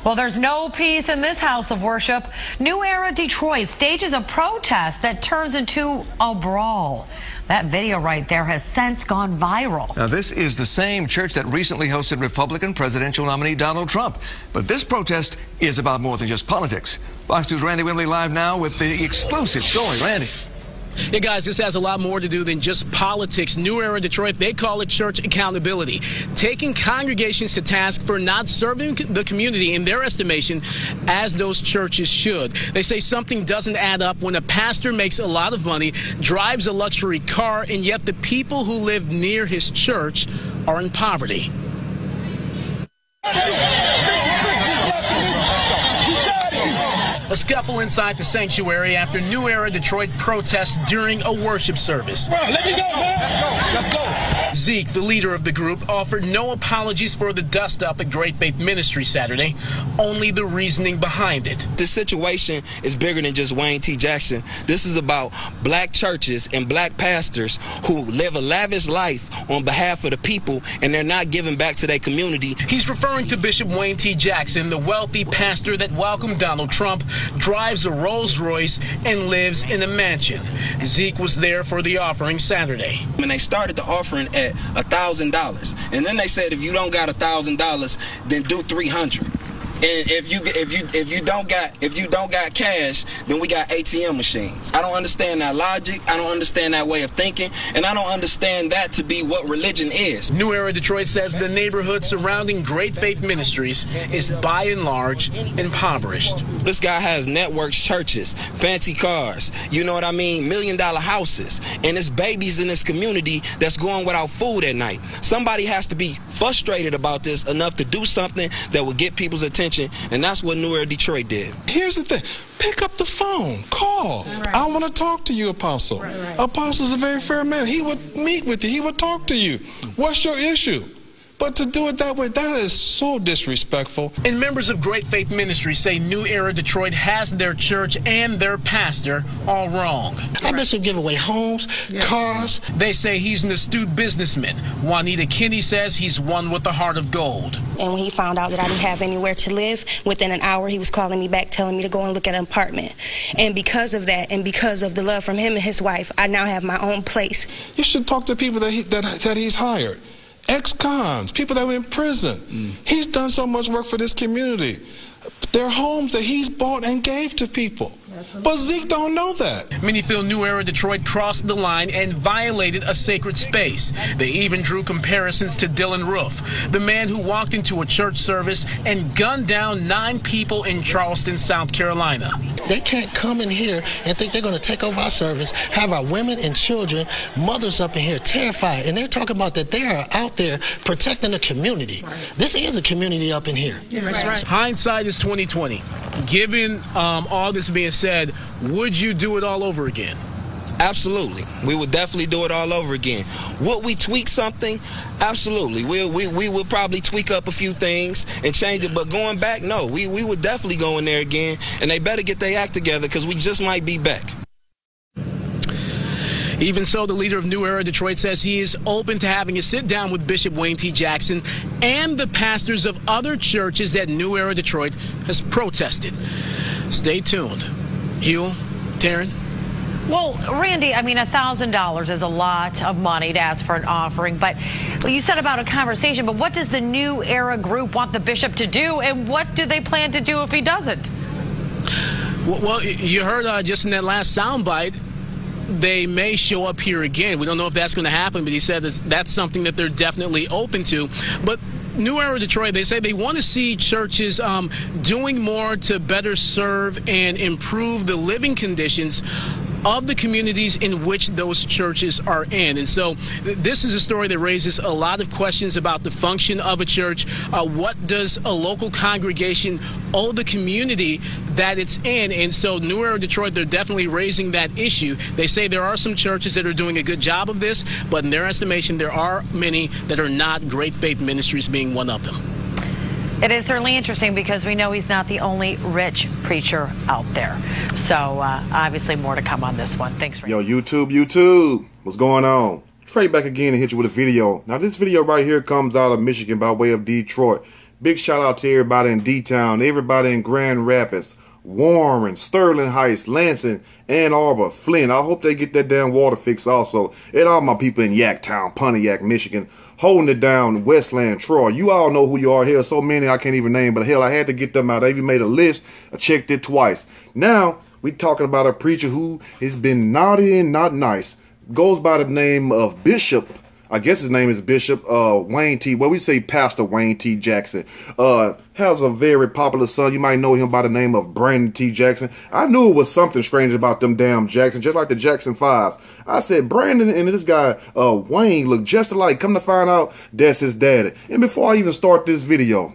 Well, there's no peace in this house of worship. New Era Detroit stages a protest that turns into a brawl. That video right there has since gone viral. Now, this is the same church that recently hosted Republican presidential nominee Donald Trump. But this protest is about more than just politics. Fox News' Randy Wimbley live now with the exclusive story. Randy. Yeah, guys, this has a lot more to do than just politics. New Era Detroit, they call it church accountability, taking congregations to task for not serving the community in their estimation as those churches should. They say something doesn't add up when a pastor makes a lot of money, drives a luxury car, and yet the people who live near his church are in poverty. A scuffle inside the sanctuary after New Era Detroit protests during a worship service. Bro, let me go, man. Let's go. Zeke, the leader of the group, offered no apologies for the dust-up at Great Faith Ministry Saturday, only the reasoning behind it. This situation is bigger than just Wayne T. Jackson. This is about black churches and black pastors who live a lavish life on behalf of the people, and they're not giving back to their community. He's referring to Bishop Wayne T. Jackson, the wealthy pastor that welcomed Donald Trump, drives a Rolls Royce, and lives in a mansion. Zeke was there for the offering Saturday. When they started the offering at $1,000, and then they said if you don't got $1,000, then do $300. And if you don't got cash, then we got ATM machines. I don't understand that logic. I don't understand that way of thinking, and I don't understand that to be what religion is. New Era Detroit says the neighborhood surrounding Great Faith Ministries is by and large impoverished. This guy has networks, churches, fancy cars, you know what I mean, $1 million houses, and it's babies in this community that's going without food at night. Somebody has to be frustrated about this enough to do something that will get people's attention. And that's what New Era Detroit did. Here's the thing. Pick up the phone. Call. Right. I want to talk to you, Apostle. Right. Apostle's a very fair man. He would meet with you. He would talk to you. What's your issue? But to do it that way, that is so disrespectful. And members of Great Faith Ministry say New Era Detroit has their church and their pastor all wrong. Our bishop give away homes, cars. They say he's an astute businessman. Juanita Kinney says he's one with a heart of gold. And when he found out that I didn't have anywhere to live, within an hour he was calling me back, telling me to go and look at an apartment. And because of that, and because of the love from him and his wife, I now have my own place. You should talk to people that he's hired. Ex-cons, people that were in prison. He's done so much work for this community. There are homes that he's bought and gave to people. But Zeke don't know that. Many feel New Era Detroit crossed the line and violated a sacred space. They even drew comparisons to Dylan Roof, the man who walked into a church service and gunned down 9 people in Charleston, South Carolina. They can't come in here and think they're going to take over our service, have our women and children, mothers up in here terrified, and they're talking about that they are out there protecting the community. Right. This is a community up in here. Right. Hindsight is 2020. Given all this being said, would you do it all over again? Absolutely. We would definitely do it all over again. Would we tweak something? Absolutely. We would probably tweak up a few things and change it, but going back, no. We would definitely go in there again, and they better get their act together because we just might be back. Even so, the leader of New Era Detroit says he is open to having a sit-down with Bishop Wayne T. Jackson and the pastors of other churches that New Era Detroit has protested. Stay tuned. Hugh, Taryn. Well, Randy, I mean, $1,000 is a lot of money to ask for an offering, but you said about a conversation, but what does the New Era group want the bishop to do, and what do they plan to do if he doesn't? Well, you heard just in that last soundbite, they may show up here again. We don't know if that's going to happen, but he said that's something that they're definitely open to. But New Era Detroit, they say they want to see churches doing more to better serve and improve the living conditions of the communities in which those churches are in. And so this is a story that raises a lot of questions about the function of a church. What does a local congregation owe the community that it's in? And so New Era Detroit, they're definitely raising that issue. They say there are some churches that are doing a good job of this, but in their estimation, there are many that are not. Great Faith Ministries being one of them. It is certainly interesting because we know he's not the only rich preacher out there. So obviously more to come on this one. Thanks, Ray. Yo, YouTube, what's going on? Trey back again and hit you with a video. Now this video right here comes out of Michigan by way of Detroit. Big shout out to everybody in D-Town, everybody in Grand Rapids, Warren, Sterling Heights, Lansing, Ann Arbor, Flint. I hope they get that damn water fixed also. And all my people in Yaktown, Pontiac, Michigan, holding it down, Westland, Troy. You all know who you are here. So many I can't even name, but hell, I had to get them out. I even made a list. I checked it twice. Now, we talking about a preacher who has been naughty and not nice. Goes by the name of Bishop. I guess his name is Bishop Wayne T. Well, we say Pastor Wayne T. Jackson. Has a very popular son. You might know him by the name of Brandon T. Jackson. I knew it was something strange about them damn Jackson, just like the Jackson 5s. I said, Brandon and this guy Wayne look just alike. Come to find out, that's his daddy. And before I even start this video,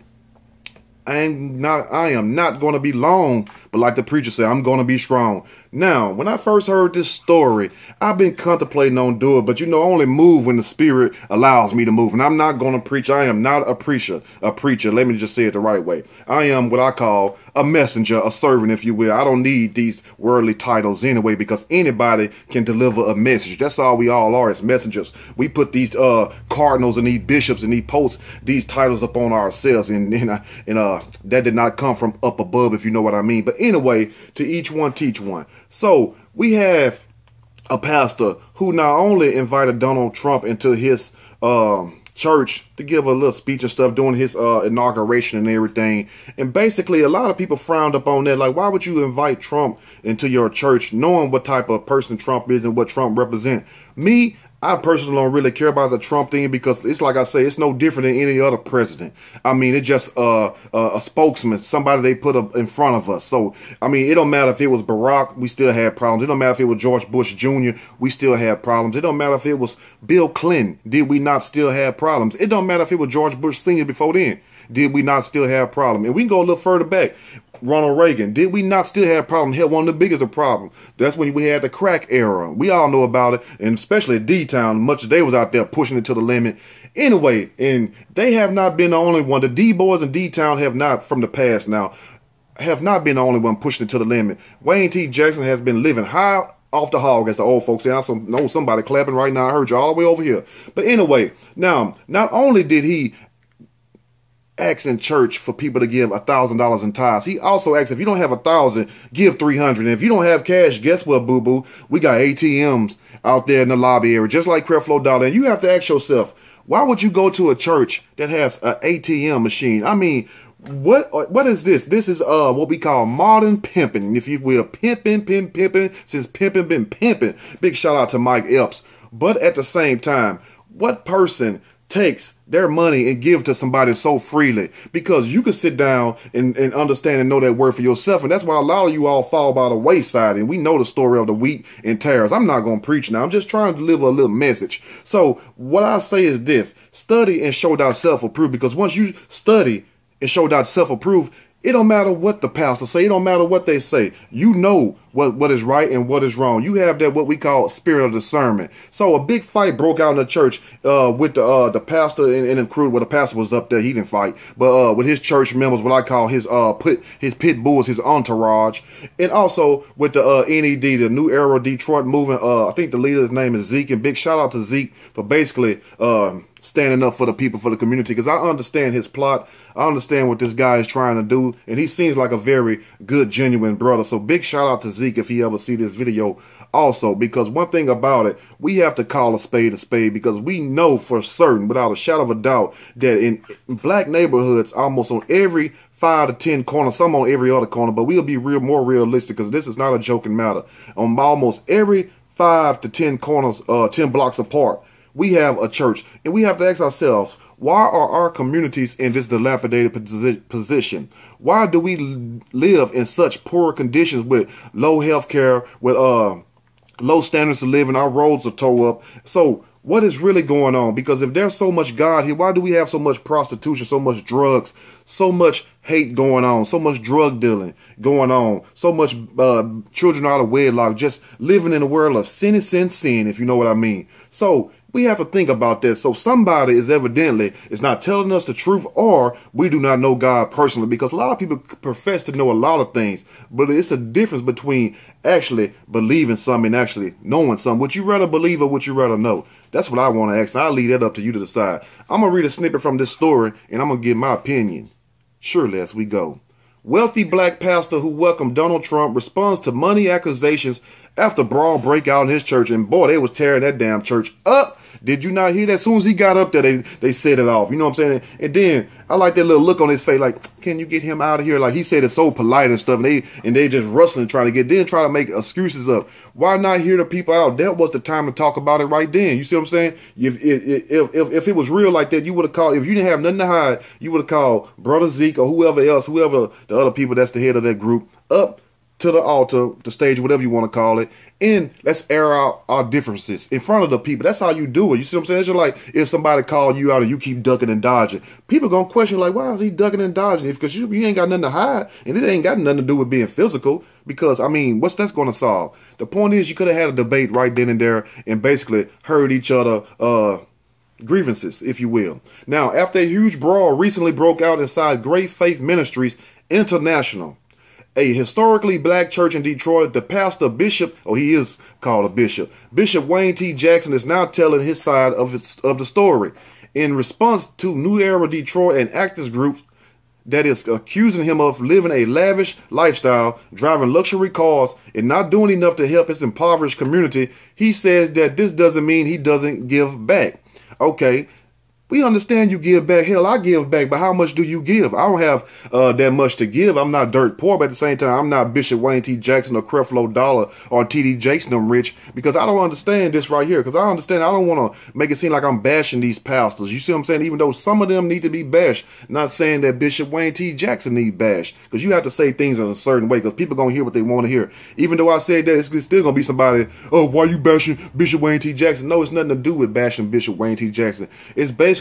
I am not going to be long, but like the preacher said, I'm going to be strong. Now, when I first heard this story, I've been contemplating on doing it, but you know, I only move when the Spirit allows me to move. And I'm not going to preach. I am not a preacher. Let me just say it the right way. I am what I call a messenger, a servant, if you will. I don't need these worldly titles anyway, because anybody can deliver a message. That's all we all are, as messengers. We put these cardinals and these bishops and these popes, these titles upon ourselves, and that did not come from up above, if you know what I mean. But anyway, to each one teach one. So we have a pastor who not only invited Donald Trump into his church to give a little speech and stuff during his inauguration and everything. And basically, a lot of people frowned upon that. Like, why would you invite Trump into your church knowing what type of person Trump is and what Trump represents? Me, I personally don't really care about the Trump thing because it's like I say, it's no different than any other president. I mean, it's just a spokesman, somebody they put up in front of us. So, I mean, it don't matter if it was Barack, we still had problems. It don't matter if it was George Bush Jr., we still had problems. It don't matter if it was Bill Clinton, did we not still have problems? It don't matter if it was George Bush Sr. before then, did we not still have problems? And we can go a little further back. Ronald Reagan, did we not still have problems? Hell, one of the biggest of problems. That's when we had the crack era. We all know about it, and especially D-Town, much as they was out there pushing it to the limit. Anyway, and they have not been the only one. The D-Boys and D-Town have not, from the past now, have not been the only one pushing it to the limit. Wayne T. Jackson has been living high off the hog, as the old folks say. I know somebody clapping right now. I heard you all the way over here. But anyway, now, not only did he asking church for people to give $1,000 in tithes, he also asked, if you don't have 1,000, give 300. And if you don't have cash, guess what, boo-boo? We got ATMs out there in the lobby area, just like Creflo Dollar. And you have to ask yourself, why would you go to a church that has an ATM machine? I mean, what is this? This is what we call modern pimping, if you will. Pimping, since pimping been pimping. Big shout out to Mike Epps. But at the same time, what person takes their money and give to somebody so freely? Because you can sit down and understand and know that word for yourself. And that's why a lot of you all fall by the wayside. And we know the story of the wheat and tares. I'm not going to preach now. I'm just trying to deliver a little message. So what I say is this: study and show thyself approved. Because once you study and show thyself approved, it don't matter what the pastor say. It don't matter what they say. You know what is right and what is wrong. You have that what we call spirit of discernment. So a big fight broke out in the church with the pastor and the crew. Well, the pastor was up there. He didn't fight. But with his church members, what I call his pit bulls, his entourage. And also with the NED, the New Era Detroit movement. I think the leader's name is Zeke. And big shout out to Zeke for basically standing up for the people, for the community, because I understand his plot. I understand what this guy is trying to do, and he seems like a very good, genuine brother. So big shout out to Zeke if he ever see this video also, because one thing about it, we have to call a spade, because we know for certain, without a shadow of a doubt, that in black neighborhoods, almost on every 5 to 10 corners, some on every other corner, but we'll be more realistic, because this is not a joking matter. On almost every 5 to 10 corners, 10 blocks apart, we have a church. And we have to ask ourselves, why are our communities in this dilapidated position? Why do we live in such poor conditions with low health care, with low standards of living. Our roads are tore up. So what is really going on? Because if there's so much God here, why do we have so much prostitution, so much drugs, so much hate going on, so much drug dealing going on, so much children out of wedlock, just living in a world of sin, if you know what I mean? So we have to think about that. So somebody is evidently is not telling us the truth, or we do not know God personally, because a lot of people profess to know a lot of things, but it's a difference between actually believing something and actually knowing something. Would you rather believe or would you rather know? That's what I want to ask. I'll leave that up to you to decide. I'm going to read a snippet from this story and I'm going to give my opinion. Surely as we go. Wealthy black pastor who welcomed Donald Trump responds to money accusations after brawl break out in his church. And boy, they was tearing that damn church up. Did you not hear that? As soon as he got up there, they set it off. You know what I'm saying? And then I like that little look on his face, like, can you get him out of here? Like he said it so polite and stuff. And they just rustling trying to get, then try to make excuses up. Why not hear the people out? That was the time to talk about it right then. You see what I'm saying? If it was real like that, you would have called, if you didn't have nothing to hide, you would have called Brother Zeke or whoever else, whoever the other people that's the head of that group, up to the altar, the stage, whatever you want to call it, and let's air out our differences in front of the people. That's how you do it. You see what I'm saying? It's just like if somebody called you out and you keep ducking and dodging, people gonna question like, why is he ducking and dodging? Because you ain't got nothing to hide, and it ain't got nothing to do with being physical. Because I mean, what's that's gonna solve? The point is, you could have had a debate right then and there, and basically heard each other grievances, if you will. Now, after a huge brawl recently broke out inside Great Faith Ministries International, a historically black church in Detroit, the pastor Bishop, he is called a bishop, Bishop Wayne T. Jackson is now telling his side of the story. In response to New Era Detroit and activist groups that is accusing him of living a lavish lifestyle, driving luxury cars, and not doing enough to help his impoverished community, he says that this doesn't mean he doesn't give back. Okay, we understand you give back. Hell, I give back, but how much do you give? I don't have that much to give. I'm not dirt poor, but at the same time, I'm not Bishop Wayne T. Jackson or Creflo Dollar or T.D. Jackson. I'm rich, because I don't understand this right here. Because I understand, I don't want to make it seem like I'm bashing these pastors. You see what I'm saying? Even though some of them need to be bashed, not saying that Bishop Wayne T. Jackson need bashed, because you have to say things in a certain way, because people gonna hear what they want to hear. Even though I said that, it's still gonna be somebody, oh, why you bashing Bishop Wayne T. Jackson? No, it's nothing to do with bashing Bishop Wayne T. Jackson. It's basically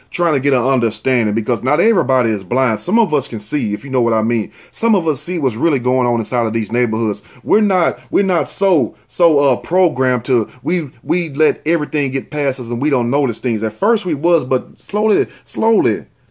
trying to get an understanding, because not everybody is blind. Some of us can see, if you know what I mean. Some of us see what's really going on inside of these neighborhoods. We're not so programmed to we let everything get past us and we don't notice things. At first we was, but slowly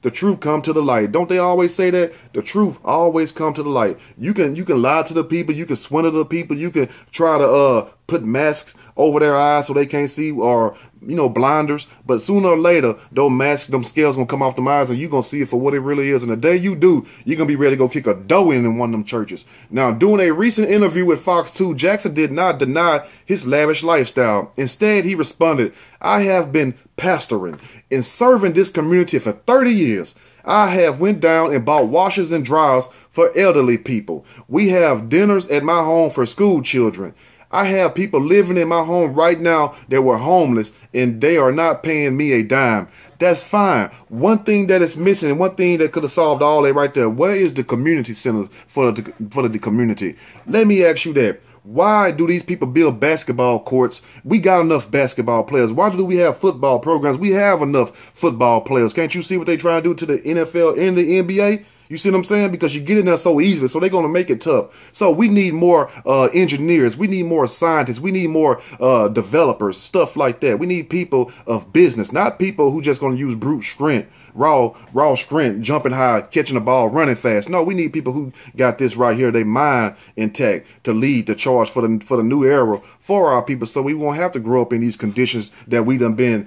the truth come to the light. Don't they always say that? The truth always come to the light. You can lie to the people, you can swindle the people, you can try to put masks over their eyes so they can't see, or blinders, but sooner or later those masks, them scales gonna come off them eyes and you're gonna see it for what it really is. And the day you do, you're gonna be ready to go kick a door in one of them churches. Now, during a recent interview with Fox 2, Jackson did not deny his lavish lifestyle. Instead, he responded, I have been pastoring and serving this community for 30 years. I have went down and bought washers and dryers for elderly people. We have dinners at my home for school children. I have people living in my home right now that were homeless and they are not paying me a dime. That's fine. One thing that is missing, and one thing that could have solved all that right there, where is the community center for the community? Let me ask you that. Why do these people build basketball courts? We got enough basketball players. Why do we have football programs? We have enough football players. Can't you see what they try to do to the NFL and the NBA? You see what I'm saying? Because you get in there so easily, so they're going to make it tough. So we need more engineers. We need more scientists. We need more developers, stuff like that. We need people of business, not people who just going to use brute strength, raw strength, jumping high, catching the ball, running fast. No, we need people who got this right here, they mind intact, to lead the charge for the new era for our people, so we won't have to grow up in these conditions that we done been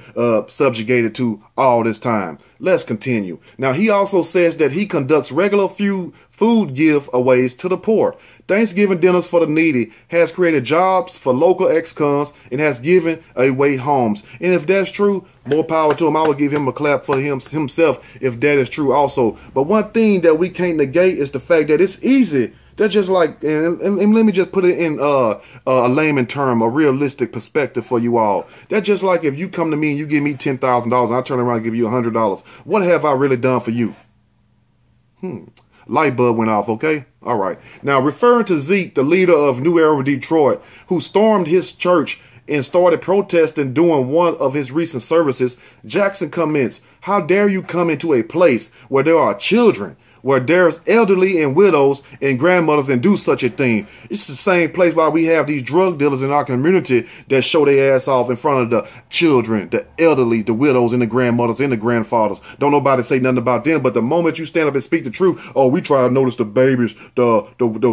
subjugated to all this time. Let's continue. Now, he also says that he conducts regular food giveaways to the poor. Thanksgiving dinners for the needy, has created jobs for local ex-cons, and has given away homes. And if that's true, more power to him. I would give him a clap for himself if that is true also. But one thing that we can't negate is the fact that it's easy. That's just like, and let me just put it in a layman term, a realistic perspective for you all. That's just like if you come to me and you give me $10,000 and I turn around and give you $100. What have I really done for you? A Light bulb went off, okay? All right. Now, referring to Zeke, the leader of New Era Detroit, who stormed his church and started protesting during one of his recent services, Jackson comments, "How dare you come into a place where there are children, where there's elderly and widows and grandmothers and do such a thing?" It's the same place why we have these drug dealers in our community that show their ass off in front of the children, the elderly, the widows and the grandmothers and the grandfathers. Don't nobody say nothing about them, but the moment you stand up and speak the truth, oh, we try to notice the babies, the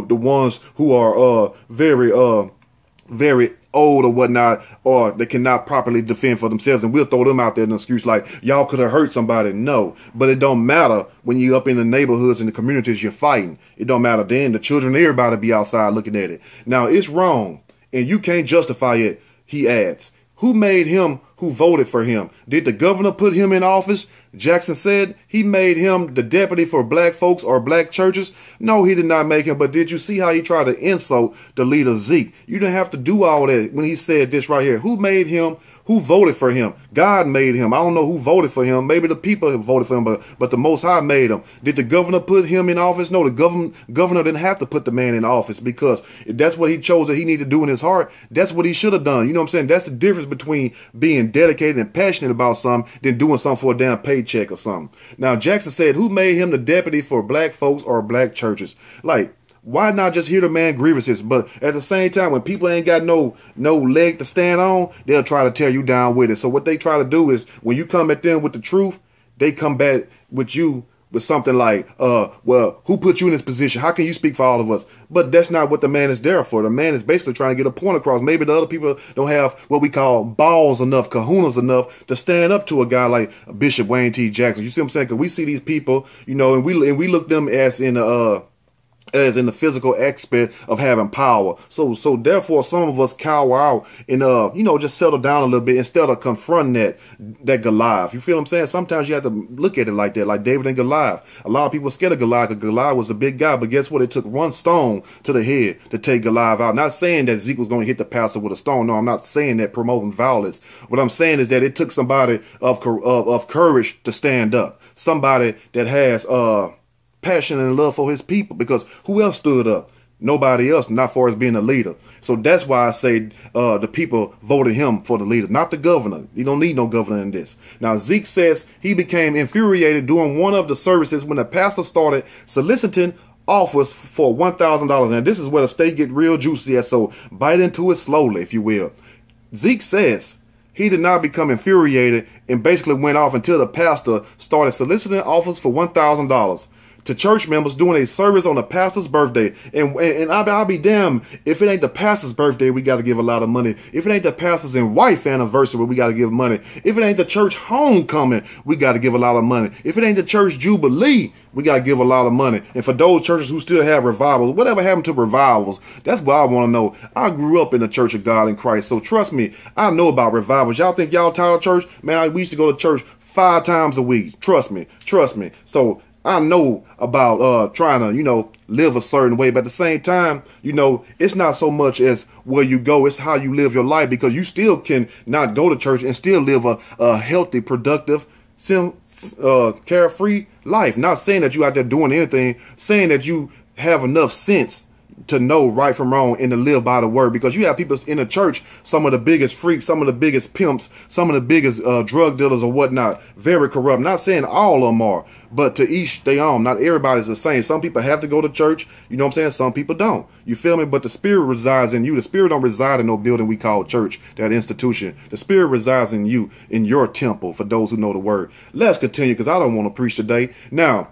ones who are very old or whatnot, or they cannot properly defend for themselves, and we'll throw them out there in an excuse like, y'all could have hurt somebody. No, but it don't matter when you up in the neighborhoods and the communities you're fighting. It don't matter then. The children, everybody be outside looking at it. Now, it's wrong, and you can't justify it, he adds. Who made him who voted for him? Did the governor put him in office? Jackson said he made him the deputy for black folks or black churches. No, he did not make him, but did you see how he tried to insult the leader Zeke? You didn't have to do all that when he said this right here. Who made him? Who voted for him? God made him. I don't know who voted for him. Maybe the people voted for him, but the Most High made him. Did the governor put him in office? No, the governor didn't have to put the man in office, because if that's what he chose that he needed to do in his heart, that's what he should have done. You know what I'm saying? That's the difference between being dedicated and passionate about something than doing something for a damn paycheck or something. Now, Jackson said, who made him the deputy for black folks or black churches? Like, why not just hear the man grievances? But at the same time, when people ain't got no leg to stand on, they'll try to tear you down with it. So what they try to do is, when you come at them with the truth, they come back with you with something like, well, who put you in this position? How can you speak for all of us? But that's not what the man is there for. The man is basically trying to get a point across. Maybe the other people don't have what we call balls enough, kahunas enough to stand up to a guy like Bishop Wayne T. Jackson. You see what I'm saying? Because we see these people, you know, and we look them as in the physical aspect of having power. So therefore some of us cower out and you know, just settle down a little bit instead of confronting that Goliath. You feel what I'm saying? Sometimes you have to look at it like that, like David and Goliath. A lot of people are scared of Goliath because Goliath was a big guy, but guess what? It took one stone to the head to take Goliath out. Not saying that Zeke was going to hit the pastor with a stone. No, I'm not saying that, promoting violence. What I'm saying is that it took somebody of courage to stand up. Somebody that has passion and love for his people, because who else stood up? Nobody else, not far as being a leader. So that's why I say the people voted him for the leader, not the governor. You don't need no governor in this. Now, Zeke says he became infuriated during one of the services when the pastor started soliciting offers for $1,000. And this is where the state get real juicy at, so bite into it slowly, if you will. Zeke says he did not become infuriated and basically went off until the pastor started soliciting offers for $1,000 to church members doing a service on the pastor's birthday. And I'll be damned if it ain't the pastor's birthday, we got to give a lot of money. If it ain't the pastor's and wife anniversary, we got to give money. If it ain't the church homecoming, we got to give a lot of money. If it ain't the church jubilee, we got to give a lot of money. And for those churches who still have revivals, whatever happened to revivals? That's what I want to know. I grew up in the Church of God in Christ, so trust me, I know about revivals. Y'all think y'all tired of church? Man, we used to go to church 5 times a week. Trust me. So I know about trying to, you know, live a certain way. But at the same time, you know, it's not so much as where you go, it's how you live your life, because you still can not go to church and still live a healthy, productive, carefree life. Not saying that you out there doing anything, saying that you have enough sense to know right from wrong and to live by the word, because you have people in the church, some of the biggest freaks, some of the biggest pimps, some of the biggest drug dealers or whatnot, very corrupt. Not saying all of them are, but to each their own. Not everybody's the same. Some people have to go to church, you know what I'm saying? Some people don't. You feel me? But the spirit resides in you. The spirit don't reside in no building we call church, that institution. The spirit resides in you, in your temple, for those who know the word. Let's continue, because I don't want to preach today. Now,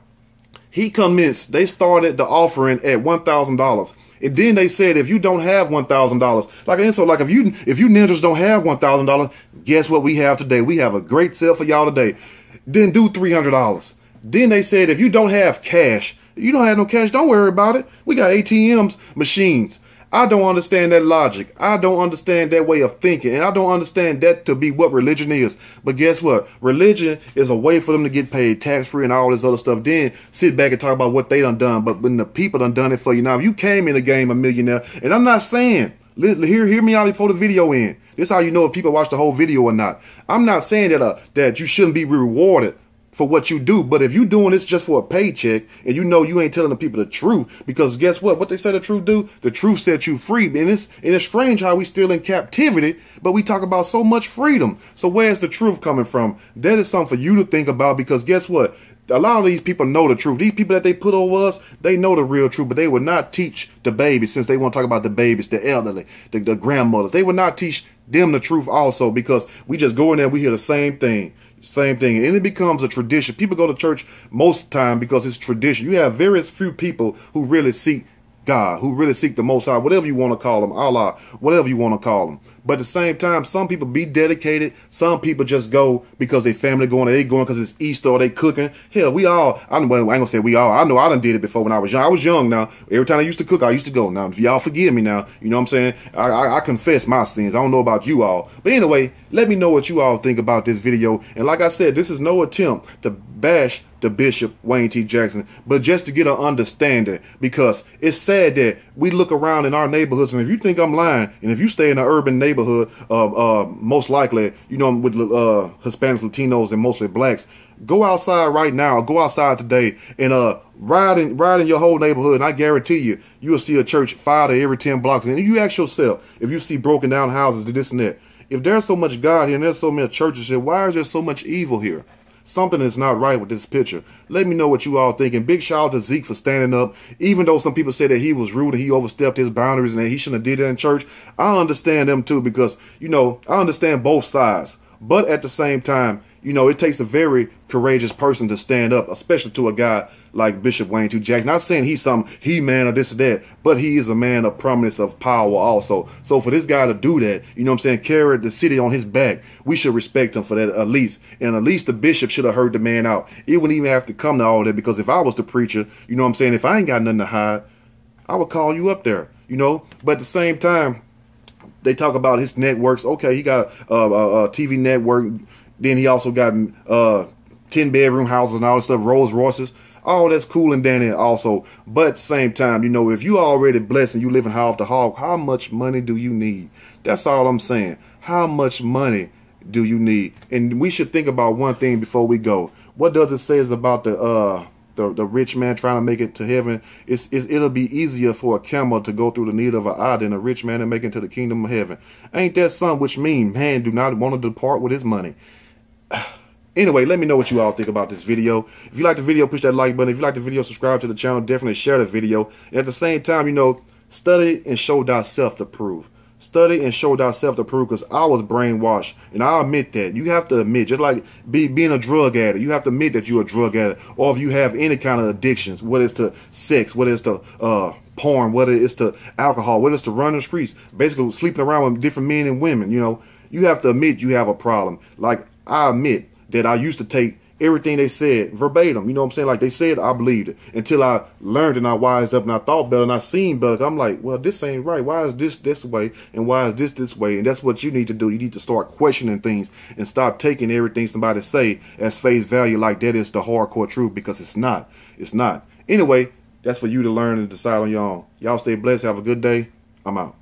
he commenced, they started the offering at $1,000. And then they said, if you don't have $1,000, like if you ninjas don't have $1,000, guess what we have today? We have a great sale for y'all today. Then do $300. Then they said, if you don't have cash, you don't have no cash, don't worry about it. We got ATMs, machines. I don't understand that logic. I don't understand that way of thinking. And I don't understand that to be what religion is. But guess what? Religion is a way for them to get paid tax-free and all this other stuff. Then sit back and talk about what they done. But when the people done it for you. Now, if you came in the game a millionaire, and I'm not saying, hear me out before the video ends. This is how you know if people watch the whole video or not. I'm not saying that you shouldn't be rewarded for what you do. But if you doing this just for a paycheck and you know you ain't telling the people the truth, because guess what they say the truth do? The truth set you free. And it's strange how we still in captivity, but we talk about so much freedom. So where's the truth coming from? That is something for you to think about, because guess what? A lot of these people know the truth. These people that they put over us, they know the real truth, but they would not teach the babies, since they want to talk about the babies, the elderly, the grandmothers. They would not teach them the truth also, because we just go in there, we hear the same thing. Same thing, and it becomes a tradition. People go to church most of the time because it's tradition. You have very few people who really seek God, who really seek the Most High, whatever you want to call them, Allah, whatever you want to call them. But at the same time, some people be dedicated. Some people just go because they family going, or they going because it's Easter, or they cooking. Hell, we all, I ain't gonna say we all, I know I done did it before when I was young. I was young now. Every time I used to cook, I used to go. Now, if y'all forgive me now, you know what I'm saying? I confess my sins. I don't know about you all. But anyway, let me know what you all think about this video. And like I said, this is no attempt to bash the Bishop Wayne T. Jackson, but just to get an understanding, because it's sad that we look around in our neighborhoods, and if you think I'm lying, and if you stay in an urban neighborhood, most likely, you know, with Hispanics, Latinos, and mostly blacks, go outside right now, go outside today, and ride in your whole neighborhood, and I guarantee you, you will see a church 5 to every 10 blocks. And you ask yourself, if you see broken down houses, this and that, if there's so much God here and there's so many churches here, why is there so much evil here? Something is not right with this picture. Let me know what you all think. And big shout out to Zeke for standing up. Even though some people say that he was rude and he overstepped his boundaries and that he shouldn't have did that in church, I understand them too, because, you know, I understand both sides. But at the same time, you know, it takes a very courageous person to stand up, especially to a guy like Bishop Wayne T. Jackson. Not saying he's some he-man or this or that, but he is a man of prominence, of power also. So for this guy to do that, you know what I'm saying, carry the city on his back, we should respect him for that at least. And at least the bishop should have heard the man out. It wouldn't even have to come to all that, because if I was the preacher, you know what I'm saying, if I ain't got nothing to hide, I would call you up there, you know. But at the same time, they talk about his networks. Okay, he got a TV network. Then he also got 10-bedroom houses and all this stuff, Rolls Royces. All that's cool and dandy also. But at the same time, you know, if you already blessed and you living high off the hog, how much money do you need? That's all I'm saying. How much money do you need? And we should think about one thing before we go. What does it say about the rich man trying to make it to heaven? It'll be easier for a camel to go through the need of an eye than a rich man to make it to the kingdom of heaven. Ain't that something? Which mean man do not want to depart with his money. Anyway, let me know what you all think about this video. If you like the video, push that like button. If you like the video, subscribe to the channel. Definitely share the video. And at the same time, you know, study and show thyself to prove. Study and show thyself to prove, because I was brainwashed. And I admit that. You have to admit, just like being a drug addict, you have to admit that you're a drug addict. Or if you have any kind of addictions, whether it's to sex, whether it's to porn, whether it's to alcohol, whether it's to running the streets, basically sleeping around with different men and women, you know, you have to admit you have a problem. Like, I admit that I used to take everything they said verbatim. You know what I'm saying? Like they said, I believed it, until I learned and I wised up and I thought better and I seen better. I'm like, well, this ain't right. Why is this way? And why is this way? And that's what you need to do. You need to start questioning things and stop taking everything somebody say as face value, like that is the hardcore truth, because it's not. It's not. Anyway, that's for you to learn and decide on your own. Y'all stay blessed. Have a good day. I'm out.